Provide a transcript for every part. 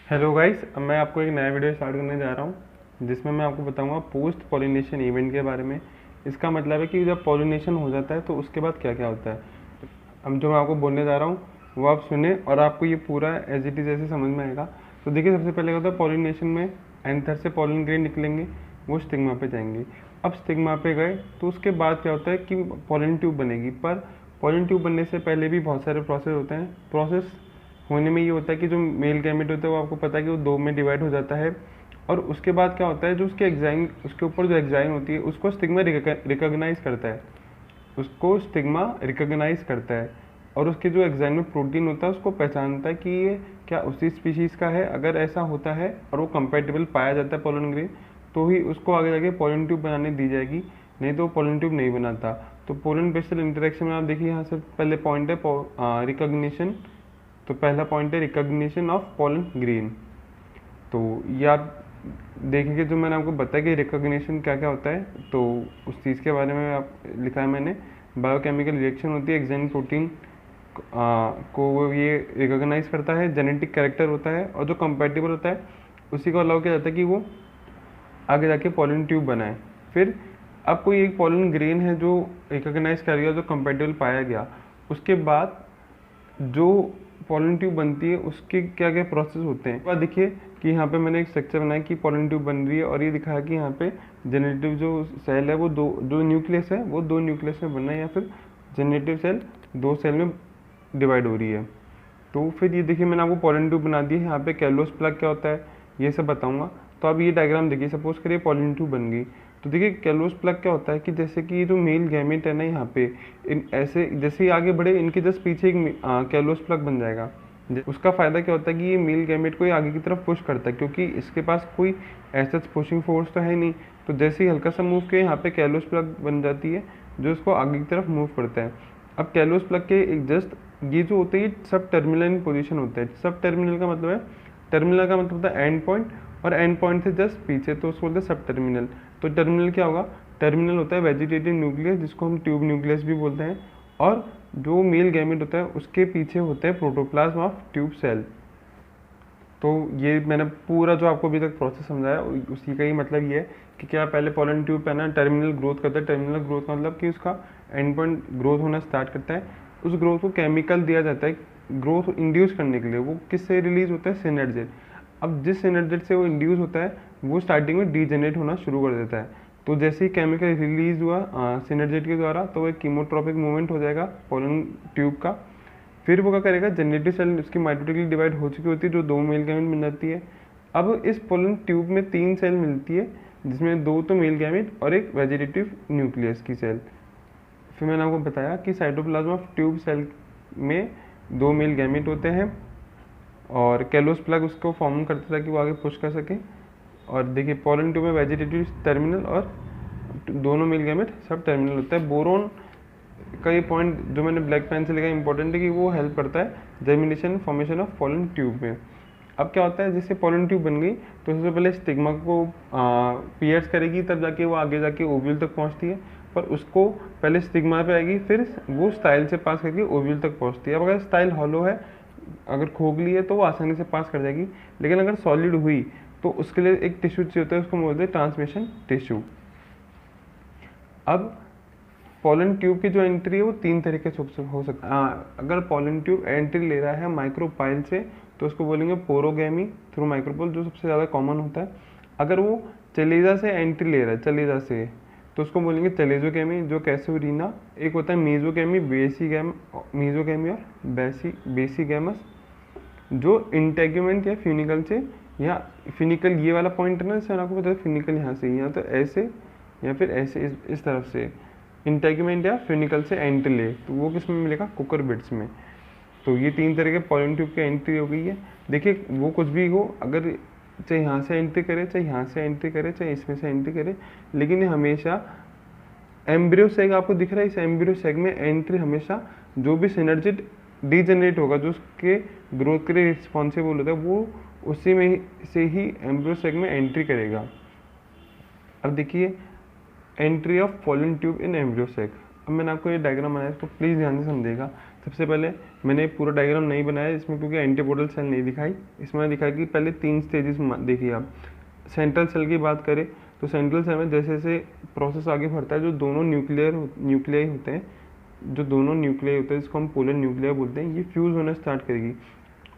Hello guys, अब मैं आपको एक नया वीडियो स्टार्ट करने जा रहा हूँ जिसमें मैं आपको बताऊंगा पोस्ट पॉलिनेशन इवेंट के बारे में। इसका मतलब है कि जब पॉलिनेशन हो जाता है तो उसके बाद क्या क्या होता है। अब जो मैं आपको बोलने जा रहा हूँ वो आप सुने और आपको ये पूरा एज इट इज़ ऐसे समझ में आएगा। तो देखिए, सबसे पहले क्या होता है, पॉलिनेशन में एंथर से पॉलिन ग्रेन निकलेंगे, वो स्टिग्मा पे जाएंगे। अब स्टिग्मा पे गए तो उसके बाद क्या होता है कि पॉलिन ट्यूब बनेगी। पर पॉलिन ट्यूब बनने से पहले भी बहुत सारे प्रोसेस होते हैं। प्रोसेस होने में ये होता है कि जो मेल गैमेट होता है वो आपको पता है कि वो दो में डिवाइड हो जाता है। और उसके बाद क्या होता है, जो उसके एग्जाइन, उसके ऊपर जो एग्जाइन होती है उसको स्टिग्मा रिकॉग्नाइज करता है, उसको स्टिग्मा रिकॉग्नाइज करता है। और उसके जो एग्जाइन में प्रोटीन होता है उसको पहचानता है कि ये क्या उसी स्पीशीज का है। अगर ऐसा होता है और वो कंपेटेबल पाया जाता है पोलन ग्रेन, तो ही उसको आगे जाके पोलन ट्यूब बनाने दी जाएगी, नहीं तो पोलन ट्यूब नहीं बनाता। तो पोलन बेसल इंटरेक्शन में आप देखिए, यहाँ से पहले पॉइंट है रिकॉग्निशन। तो पहला पॉइंट है रिकॉग्निशन ऑफ पोलन ग्रेन। तो ये आप देखेंगे, जो मैंने आपको बताया कि रिकॉग्निशन क्या क्या होता है, तो उस चीज़ के बारे में आप लिखा है मैंने। बायोकेमिकल रिएक्शन होती है, एग्जाइन प्रोटीन को ये रिकॉग्नाइज करता है, जेनेटिक कैरेक्टर होता है, और जो कंपैटिबल होता है उसी को अलाउ किया जाता है कि वो आगे जाके पॉलन ट्यूब बनाए। फिर अब कोई एक पॉलन ग्रेन है जो रिकॉग्नाइज कर गया, जो कंपैटिबल पाया गया, उसके बाद जो पॉलन ट्यूब बनती है उसके क्या क्या प्रोसेस होते हैं। अब देखिए कि यहाँ पे मैंने एक स्ट्रक्चर बनाया कि पॉलन ट्यूब बन रही है, और ये दिखाया कि यहाँ पे जेनेरेटिव जो सेल है वो जो न्यूक्लियस है वो दो न्यूक्लियस में बनना है, या फिर जेनेरेटिव सेल दो सेल में डिवाइड हो रही है। तो फिर ये देखिए, मैंने आपको पॉलन ट्यूब बना दी है। यहाँ पे कैलोस प्लग क्या होता है ये सब बताऊंगा। तो अब ये डायग्राम देखिए, सपोज करिए पॉलन ट्यूब बन गई। तो देखिए कैलोस प्लग क्या होता है कि जैसे कि ये जो मेल गैमेट है ना, यहाँ पे इन ऐसे जैसे ही आगे बढ़े इनके जस्ट पीछे एक कैलोस प्लग बन जाएगा। उसका फायदा क्या होता है कि ये मेल गैमेट को ये आगे की तरफ पुश करता है, क्योंकि इसके पास कोई ऐसा पुशिंग फोर्स तो है नहीं। तो जैसे ही हल्का सा मूव किया, यहाँ पे कैलोस प्लग बन जाती है जो इसको आगे की तरफ मूव करता है। अब कैलोस प्लग के एक जस्ट ये जो होते हैं सब टर्मिनल पोजीशन होते हैं। सब टर्मिनल का मतलब है, टर्मिनल का मतलब होता है एंड पॉइंट, और एंड पॉइंट से जस्ट पीछे, तो उसको बोलते हैं सब टर्मिनल। तो टर्मिनल क्या होगा, टर्मिनल होता है वेजिटेटिव न्यूक्लियस, जिसको हम ट्यूब न्यूक्लियस भी बोलते हैं। और जो मेल गैमेट होता है उसके पीछे होता है प्रोटोप्लाज्म ऑफ ट्यूब सेल। तो ये मैंने पूरा जो आपको अभी तक प्रोसेस समझाया उसी का ही मतलब ये है कि क्या पहले पोलन ट्यूब पहना टर्मिनल ग्रोथ करता है। टर्मिनल ग्रोथ का मतलब कि उसका एंड पॉइंट ग्रोथ होना स्टार्ट करता है। उस ग्रोथ को केमिकल दिया जाता है ग्रोथ इंड्यूस करने के लिए। वो किससे रिलीज होता है, सिनर्जेट। अब जिस सिनर्जेट से वो इंड्यूस होता है वो स्टार्टिंग में डीजेनरेट होना शुरू कर देता है। तो जैसे ही केमिकल रिलीज हुआ सिनर्जेट के द्वारा, तो वो एक कीमोट्रॉपिक मूवमेंट हो जाएगा पोलन ट्यूब का। फिर वो क्या करेगा, जनरेटिव सेल उसकी माइटोटिकली डिवाइड हो चुकी होती है, जो दो मेल गैमेट बन जाती है। अब इस पोलन ट्यूब में तीन सेल मिलती है, जिसमें दो तो मेल गैमेट और एक वेजिटेटिव न्यूक्लियस की सेल। फिर मैंने आपको बताया कि साइटोप्लाज्म ऑफ ट्यूब सेल में दो मेल गैमेट होते हैं, और कैलोस प्लग उसको फॉर्म करता था कि वो आगे पुश कर सके। और देखिए पोलन ट्यूब में वेजिटेटिव टर्मिनल और दोनों मेल गैमेट सब टर्मिनल होता है। बोरोन का ये पॉइंट जो मैंने ब्लैक पेन से लिखा इंपॉर्टेंट है कि वो हेल्प करता है germination formation of pollen tube में। अब क्या होता है, जैसे पोलन ट्यूब बन गई तो सबसे पहले स्टिग्मा को पियर्स करेगी, तब जाके वो आगे जाके ओव्यूल तक पहुंचती है। पर उसको पहले स्टिग्मा पे आएगी, फिर वो स्टाइल से पास करके ओव्यूल तक पहुंचती है। अब अगर स्टाइल हॉलो है, अगर खोखली है, तो वो आसानी से पास कर जाएगी। लेकिन अगर सॉलिड हुई तो उसके लिए एक टिश्यू चाहिए होता है, उसको बोलते हैं ट्रांसमिशन टिश्यू। अब पोलन ट्यूब की जो एंट्री है वो तीन तरीके से हो सकता है। अगर पोलन ट्यूब एंट्री ले रहा है माइक्रोपाइल से, तो उसको बोलेंगे पोरोगैमी थ्रू माइक्रोपोल, जो सबसे ज़्यादा कॉमन होता है। अगर वो चलेजा से एंट्री ले रहा है, चलेजा से, तो उसको बोलेंगे चलेजोगैमी, जो कैसुरीना। एक होता है मेजोगैमी, मेजोगैमी और बेसीगैमस, जो इंटेग्यूमेंट या फ्यूनिकल से, या फिनिकल ये वाला पॉइंट है ना, जैसे आपको पता है फिनिकल यहाँ से, यहाँ तो ऐसे या फिर ऐसे इस तरफ से इंटेग्यूमेंट या फ्यूनिकल से एंट्री ले, तो वो किस में मिलेगा, कुकर बिट्स में। तो ये तीन तरह के पोलन ट्यूब की एंट्री हो गई है। देखिए वो कुछ भी हो, अगर चाहे यहाँ से एंट्री करे, चाहे यहाँ से एंट्री करे, चाहे इसमें से एंट्री करे, लेकिन ये हमेशा एम्ब्रियो सेग आपको दिख रहा है, इस एम्ब्रियो सेग में एंट्री हमेशा जो भी सिनर्जिट डीजेनरेट होगा, जो उसके ग्रोथ के लिए रिस्पॉन्सिबल होता है, वो उसी में से ही एम्ब्रियो सेग में एंट्री करेगा। अब देखिए entry of pollen tube in embryo sac. अब मैंने आपको ये डायग्राम बनाया, तो प्लीज़ ध्यान से समझिएगा। सबसे पहले मैंने पूरा डायग्राम नहीं बनाया इसमें, क्योंकि एंटीपोडल सेल नहीं दिखाई। इसमें दिखाया कि पहले 3 स्टेजेस देखिए आप। सेंट्रल सेल की बात करें तो सेंट्रल सेल में जैसे जैसे प्रोसेस आगे बढ़ता है, जो दोनों न्यूक्लियाई होते हैं, जिसको हम पोलर न्यूक्लिया बोलते हैं, ये फ्यूज़ होना स्टार्ट करेगी,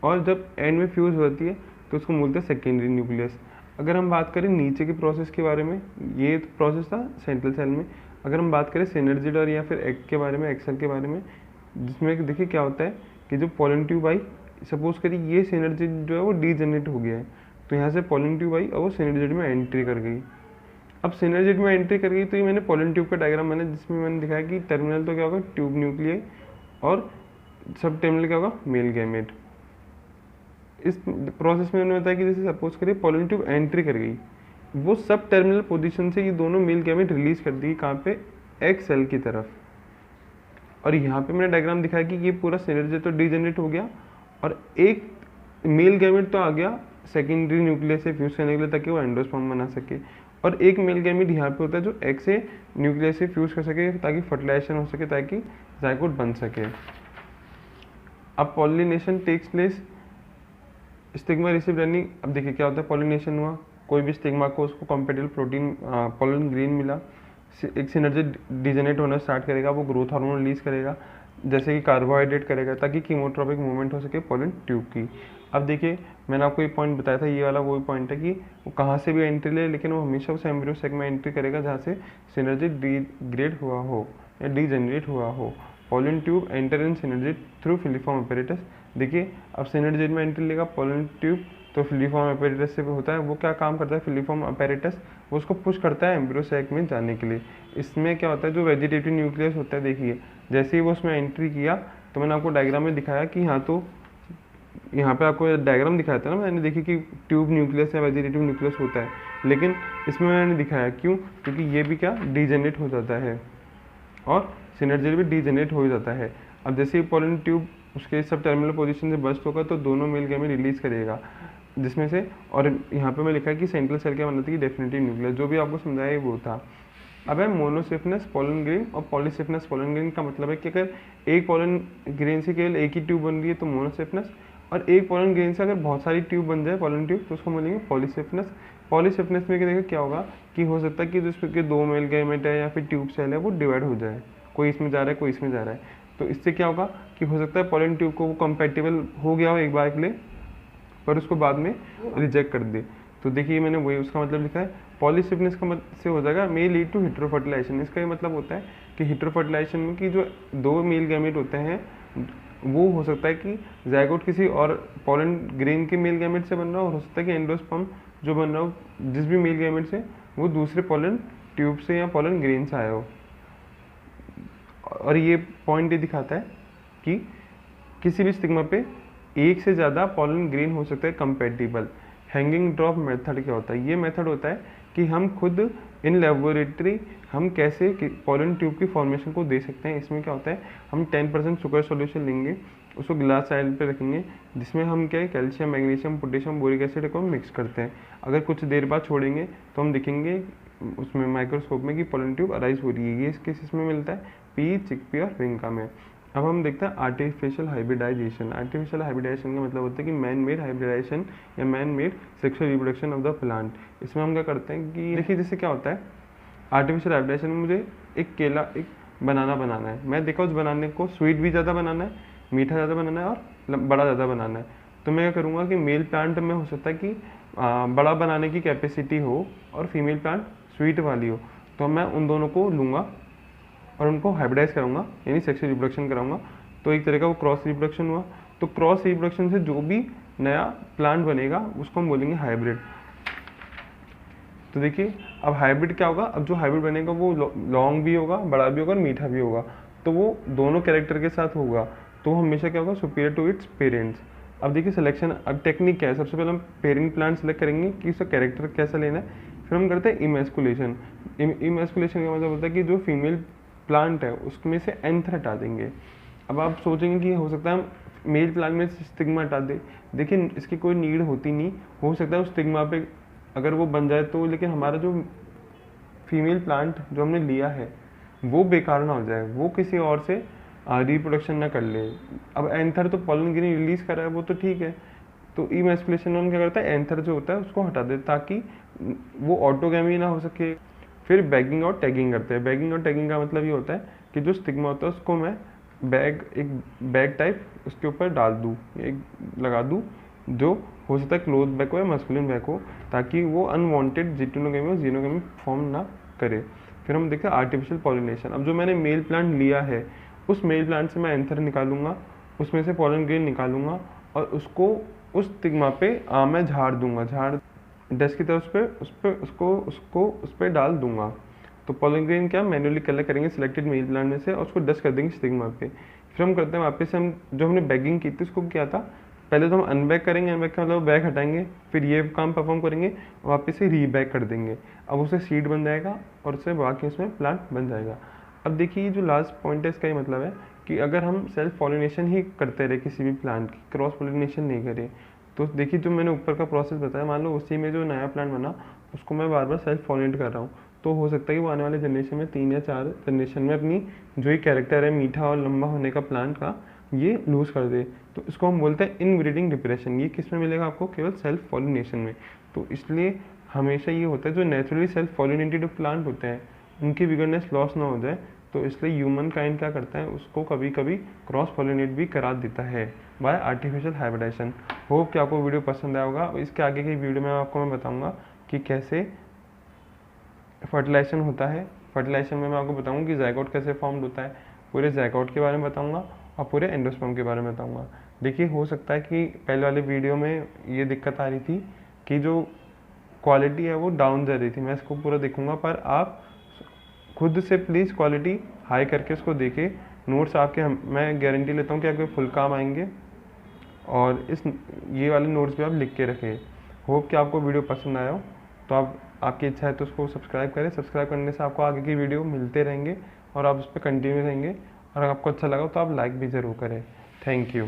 और जब एंड में फ्यूज़ होती है तो उसको बोलते हैं सेकेंडरी न्यूक्लियस। अगर हम बात करें नीचे के प्रोसेस के बारे में, ये प्रोसेस था सेंट्रल सेल में। अगर हम बात करें सिनर्जिड और या फिर एग के बारे में, एक्सेल के बारे में, जिसमें देखिए क्या होता है कि जो पोलन ट्यूब आई, सपोज करिए ये सिनर्जिड जो है वो डीजेनरेट हो गया है, तो यहाँ से पोलन ट्यूब आई और वो सिनर्जिड में एंट्री कर गई। अब सिनर्जिड में एंट्री कर गई तो ये मैंने पोलन ट्यूब का डायग्राम मैंने, जिसमें मैंने दिखाया कि टर्मिनल तो क्या होगा ट्यूब न्यूक्लियाई, और सब टर्मिनल क्या होगा मेल गैमेट। इस प्रोसेस में मैंने बताया कि जैसे सपोज करिए पोलन ट्यूब एंट्री कर गई, वो सब टर्मिनल पोजीशन से ये दोनों मेल गैमेट रिलीज कर दी कहाँ पे, एग सेल की तरफ। और यहाँ पे मैंने डायग्राम दिखाया कि ये पूरा सिनर्जिड तो डीजेनरेट हो गया, और एक मेल गैमेट तो आ गया सेकेंडरी न्यूक्लियस से फ्यूज करने के लिए ताकि वो एंडोस्पर्म बना सके, और एक मेल गैमेट यहाँ पे होता है जो एग से न्यूक्लियस से फ्यूज कर सके ताकि फर्टिलाइजेशन हो सके, ताकि जाइगोट बन सके। अब pollination takes place, stigma receive running. अब देखिए क्या होता है, पॉलिनेशन हुआ, कोई भी स्टिग्मा को उसको कॉम्पेटिबल प्रोटीन पोलन ग्रेन मिला, एक सिनर्जिड डिजेनरेट होना स्टार्ट करेगा, वो ग्रोथ हार्मोन रिलीज करेगा, जैसे कि कार्बोहाइड्रेट करेगा ताकि कीमोट्रोपिक मूवमेंट हो सके पोलन ट्यूब की। अब देखिए मैंने आपको एक पॉइंट बताया था, ये वाला वही पॉइंट है कि वो कहाँ से भी एंट्री ले, लेकिन वो हमेशा उस एम्ब्रियो सेग में एंट्री करेगा जहाँ से सिनर्जिड डिग्रेड हुआ हो या डीजेनरेट हुआ हो। Pollen tube enter in synergid through filiform apparatus. देखिए अब सिनर्जिड में एंट्री लेगा पोलन ट्यूब, तो फिलीफॉर्म अपैरेटस से होता है, वो क्या काम करता है फिलीफॉर्म अपैरेटस, वो उसको पुश करता है एम्ब्रियो सैक में जाने के लिए। इसमें क्या होता है, जो वेजिटेटिव न्यूक्लियस होता है, देखिए जैसे ही वो उसमें एंट्री किया, तो मैंने आपको डायग्राम में दिखाया कि हाँ, तो यहाँ पे आपको डायग्राम दिखाया था ना मैंने, देखिए कि ट्यूब न्यूक्लियस या वेजिटेटिव न्यूक्लियस होता है, लेकिन इसमें मैंने दिखाया क्यों, क्योंकि ये भी क्या डीजेनरेट हो जाता है और सिनर्जिड भी डीजेनरेट हो जाता है। अब जैसे ही पोलन ट्यूब उसके सब टर्मिनल पोजीशन से बस्ट होगा तो दोनों मेल गैमेट रिलीज करेगा, जिसमें से, और यहाँ पे मैं लिखा है कि सेंट्रल सेल क्या बनता है कि डेफिनेटिव न्यूक्लियस, जो भी आपको समझाया वो था। अब है मोनोसिफनस पोलन ग्रेन और पॉलीसिफनस पोलन ग्रेन का मतलब है कि अगर एक पोलन ग्रेन से केवल एक ही ट्यूब बन रही है तो मोनोसिफनस, और एक पोलन ग्रेन से अगर बहुत सारी ट्यूब बन जाए पोलन ट्यूब तो उसको बोलेंगे पॉलीसिफनस। पॉलीसिफनस में देखो क्या होगा कि हो सकता है कि जिसके 2 मेल गैमेट है या फिर ट्यूब सेल है वो डिवाइड हो जाए, कोई इसमें जा रहा है कोई इसमें जा रहा है, तो इससे क्या होगा कि हो सकता है पोलन ट्यूब को वो कंपैटिबल हो गया हो एक बार के लिए, पर उसको बाद में रिजेक्ट कर दे। तो देखिए मैंने वही उसका मतलब लिखा है, पॉलीसिफनस का से हो जाएगा मे लीड टू हेटेरोफर्टिलाइजेशन। इसका ये मतलब होता है कि हेटेरोफर्टिलाइजेशन में कि जो 2 मेल गैमेट होते हैं वो हो सकता है कि जाइगोट किसी और पोलन ग्रेन के मेल गैमेट से बन रहा हो, और हो सकता है कि एंडोस्पर्म जो बन रहा हो जिस भी मेल गैमेट से वो दूसरे पोलन ट्यूब से या पोलन ग्रेन से आया हो। और ये पॉइंट ये दिखाता है कि किसी भी स्टिग्मा पे एक से ज़्यादा पोलन ग्रेन हो सकता है कंपैटिबल। हैंगिंग ड्रॉप मेथड क्या होता है, ये मेथड होता है कि हम खुद इन लेबोरेटरी हम कैसे पोलन ट्यूब की फॉर्मेशन को दे सकते हैं। इसमें क्या होता है, हम 10% शुगर सॉल्यूशन लेंगे, उसको ग्लास साइड पे रखेंगे, जिसमें हम क्या है calcium, magnesium, potassium, boric acid को मिक्स करते हैं। अगर कुछ देर बाद छोड़ेंगे तो हम देखेंगे उसमें माइक्रोस्कोप में कि पोलन ट्यूब अराइज हो रही है। ये किस में मिलता है, पी, चिकपी और रिंका में। अब हम देखते हैं आर्टिफिशियल हाइब्रिडाइजेशन। आर्टिफिशियल हाइब्रिडाइजेशन का मतलब होता है कि मैन मेड हाइब्रिडाइजेशन या man made sexual reproduction of the plant. इसमें हम क्या करते हैं कि देखिए जैसे क्या होता है आर्टिफिशियल हाइब्रिडाइजेशन में मुझे एक बनाना है, मैं देखा उस बनाने को स्वीट भी ज़्यादा बनाना है, मीठा ज़्यादा बनाना है और बड़ा ज़्यादा बनाना है। तो मैं क्या करूँगा कि मेल प्लांट में हो सकता है कि बड़ा बनाने की कैपेसिटी हो और फीमेल प्लांट स्वीट वाली हो, तो मैं उन दोनों को लूँगा और उनको हाइब्रिडाइज कराऊंगा, यानी सेक्सुअल रिप्रोडक्शन कराऊंगा। तो एक तरह का वो क्रॉस रिप्रोडक्शन हुआ। तो क्रॉस रिप्रोडक्शन से जो भी नया प्लांट बनेगा उसको हम बोलेंगे हाइब्रिड। तो देखिए अब हाइब्रिड क्या होगा, अब जो हाइब्रिड बनेगा वो लॉन्ग भी होगा, बड़ा भी होगा और मीठा भी होगा, तो वो दोनों कैरेक्टर के साथ होगा, तो हमेशा क्या होगा सुपीरियर टू इट्स पेरेंट्स। अब देखिए सिलेक्शन, अब टेक्निक क्या है, सबसे पहले हम पेरेंट प्लांट सेलेक्ट करेंगे कि उसका कैरेक्टर कैसा लेना है, फिर हम करते हैं इमेस्कुलेशन। इमेस्कुलेशन का मतलब होता है कि जो फीमेल प्लांट है उसमें से एंथ हटा देंगे। अब आप सोचेंगे कि हो सकता है हम मेल प्लांट में स्टिग्मा हटा दे, देखिए इसकी कोई नीड होती नहीं, हो सकता है उस स्टिग्मा पे अगर वो बन जाए तो, लेकिन हमारा जो फीमेल प्लांट जो हमने लिया है वो बेकार ना हो जाए, वो किसी और से रिप्रोडक्शन ना कर ले। अब एंथर तो पॉलन ग्रेन रिलीज कर रहा है, वो तो ठीक है, तो इमैस्कुलेशन में क्या करता है, एंथर जो होता है उसको हटा देता ताकि वो ऑटोगैमी ना हो सके। फिर बैगिंग और टैगिंग करते हैं। बैगिंग और टैगिंग का मतलब ये होता है कि जो स्टिग्मा होता है उसको मैं एक बैग टाइप उसके ऊपर डाल दूँ, एक लगा दूँ, जो हो सकता है क्लोज बैक हो या मस्कुलिन बैक हो, ताकि वो अनवांटेड जिटोनोगेमी और जीनोगेमी फॉर्म ना करे। फिर हम देखते हैं आर्टिफिशियल पॉलिनेशन। अब जो मैंने मेल प्लांट लिया है, उस मेल प्लांट से मैं एंथर निकालूंगा, उसमें से पॉलन ग्रेन निकालूंगा और उसको उस स्टिग्मा पे मैं झाड़ दूंगा, झाड़ डस्ट की तरह उस पर डाल दूंगा। तो पॉलन ग्रेन क्या मैन्युअली कलेक्ट करेंगे सिलेक्टेड मेल प्लांट में से और उसको डस्ट कर देंगे स्टिग्मा पे। फिर हम करते हैं वापस से, हम जो हमने बैगिंग की थी उसको क्या था, पहले तो हम अनबैग करेंगे, अनबैग का मतलब बैग हटाएंगे, फिर ये काम परफॉर्म करेंगे, वापस से रीबैग कर देंगे। अब उससे सीड बन जाएगा और उससे बाकी उसमें प्लांट बन जाएगा। अब देखिए जो लास्ट पॉइंट है इसका ये मतलब है कि अगर हम सेल्फ पॉलिनेशन ही करते रहे किसी भी प्लांट की, क्रॉस पॉलिनेशन नहीं करें, तो देखिए जो मैंने ऊपर का प्रोसेस बताया, मान लो उसी में जो नया प्लांट बना उसको मैं बार बार सेल्फ पॉलिनेट कर रहा हूँ, तो हो सकता है कि वो आने वाले जनरेशन में 3 या 4 जनरेशन में अपनी जो ही कैरेक्टर है मीठा और लंबा होने का प्लांट का, ये लूज कर दे। तो इसको हम बोलते हैं इनब्रीडिंग डिप्रेशन। ये किस में मिलेगा आपको, केवल सेल्फ पॉलिनेशन में। तो इसलिए हमेशा ये होता है जो नेचुरली सेल्फ पॉलिनेटेड प्लांट होते हैं उनकी विगरनेस लॉस ना हो जाए, तो इसलिए ह्यूमन काइंड क्या करता है, उसको कभी कभी क्रॉस पॉलिनेट भी करा देता है बाय आर्टिफिशियल हाइब्रिडाइजेशन। होप कि आपको वीडियो पसंद आया होगा। इसके आगे की वीडियो में आपको मैं बताऊंगा कि कैसे फर्टिलाइजेशन होता है। फर्टिलाइजेशन में मैं आपको बताऊंगा कि ज़ायगोट कैसे फॉर्म होता है, पूरे ज़ायगोट के बारे में बताऊंगा और पूरे एंडोस्पर्म के बारे में बताऊंगा। देखिए हो सकता है कि पहले वाले वीडियो में ये दिक्कत आ रही थी कि जो क्वालिटी है वो डाउन जा रही थी, मैं इसको पूरा देखूंगा, पर आप खुद से प्लीज़ क्वालिटी हाई करके उसको देखें। नोट्स आपके मैं गारंटी लेता हूँ कि आपके फुल काम आएंगे और ये वाले नोट्स भी आप लिख के रखें। होप कि आपको वीडियो पसंद आया हो, तो आपकी इच्छा है तो उसको सब्सक्राइब करें। सब्सक्राइब करने से आपको आगे की वीडियो मिलते रहेंगे और आप उस पर कंटिन्यू रहेंगे। और अगर आपको अच्छा लगा तो आप लाइक भी ज़रूर करें। Thank you.